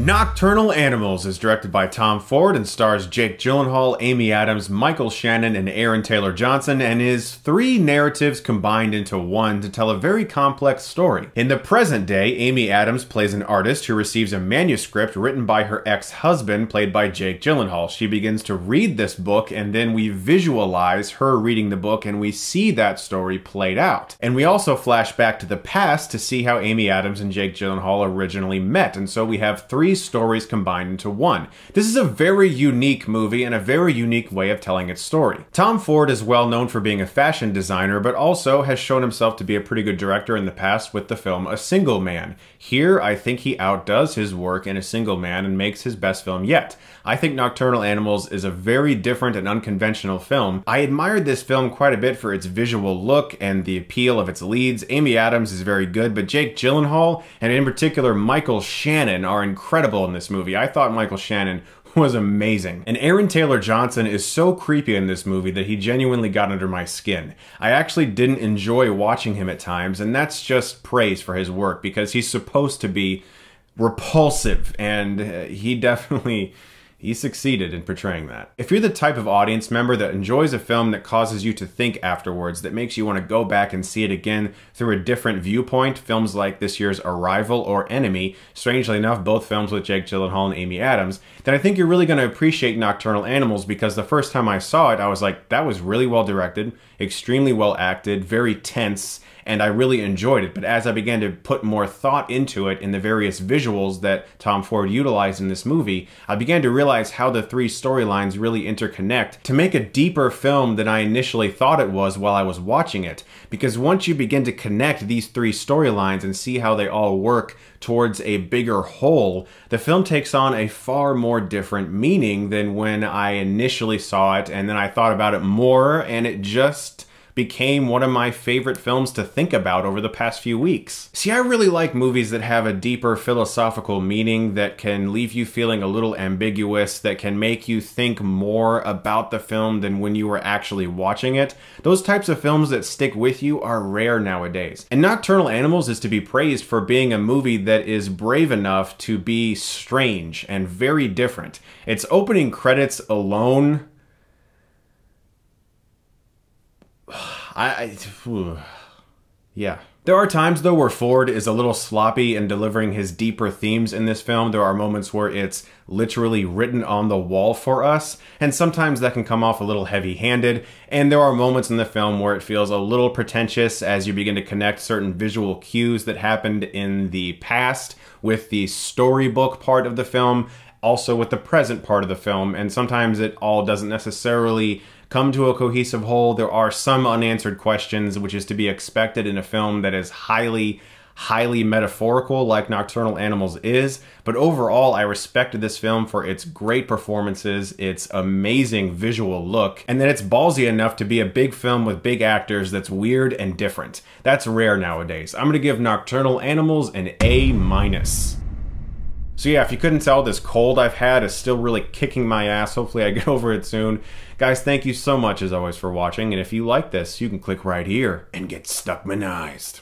Nocturnal Animals is directed by Tom Ford and stars Jake Gyllenhaal, Amy Adams, Michael Shannon, and Aaron Taylor Johnson, and is 3 narratives combined into one to tell a very complex story. In the present day, Amy Adams plays an artist who receives a manuscript written by her ex-husband, played by Jake Gyllenhaal. She begins to read this book, and then we visualize her reading the book, and we see that story played out. And we also flash back to the past to see how Amy Adams and Jake Gyllenhaal originally met, and so we have 3 stories combined into one. This is a very unique movie and a very unique way of telling its story. Tom Ford is well known for being a fashion designer, but also has shown himself to be a pretty good director in the past with the film A Single Man. Here, I think he outdoes his work in A Single Man and makes his best film yet. I think Nocturnal Animals is a very different and unconventional film. I admired this film quite a bit for its visual look and the appeal of its leads. Amy Adams is very good, but Jake Gyllenhaal, and in particular Michael Shannon, are incredible in this movie. I thought Michael Shannon was amazing. And Aaron Taylor Johnson is so creepy in this movie that he genuinely got under my skin. I actually didn't enjoy watching him at times, and that's just praise for his work because he's supposed to be repulsive, and he succeeded in portraying that. If you're the type of audience member that enjoys a film that causes you to think afterwards, that makes you want to go back and see it again through a different viewpoint, films like this year's Arrival or Enemy, strangely enough, both films with Jake Gyllenhaal and Amy Adams, then I think you're really going to appreciate Nocturnal Animals because the first time I saw it, I was like, that was really well directed, extremely well acted, very tense, and I really enjoyed it. But as I began to put more thought into it in the various visuals that Tom Ford utilized in this movie, I began to realize how the 3 storylines really interconnect to make a deeper film than I initially thought it was while I was watching it. Because once you begin to connect these 3 storylines and see how they all work towards a bigger whole, the film takes on a far more different meaning than when I initially saw it, and then I thought about it more, and it just became one of my favorite films to think about over the past few weeks. See, I really like movies that have a deeper philosophical meaning, that can leave you feeling a little ambiguous, that can make you think more about the film than when you were actually watching it. Those types of films that stick with you are rare nowadays. And Nocturnal Animals is to be praised for being a movie that is brave enough to be strange and very different. Its opening credits alone, yeah. There are times, though, where Ford is a little sloppy in delivering his deeper themes in this film. There are moments where it's literally written on the wall for us, and sometimes that can come off a little heavy-handed, and there are moments in the film where it feels a little pretentious as you begin to connect certain visual cues that happened in the past with the storybook part of the film, also with the present part of the film, and sometimes it all doesn't necessarily come to a cohesive whole. There are some unanswered questions, which is to be expected in a film that is highly metaphorical like Nocturnal Animals is, but overall I respected this film for its great performances, its amazing visual look, and that it's ballsy enough to be a big film with big actors that's weird and different. That's rare nowadays. I'm gonna give Nocturnal Animals an A-. So yeah, if you couldn't tell, this cold I've had is still really kicking my ass. Hopefully I get over it soon. Guys, thank you so much as always for watching, and if you like this, you can click right here and get Stuckmanized.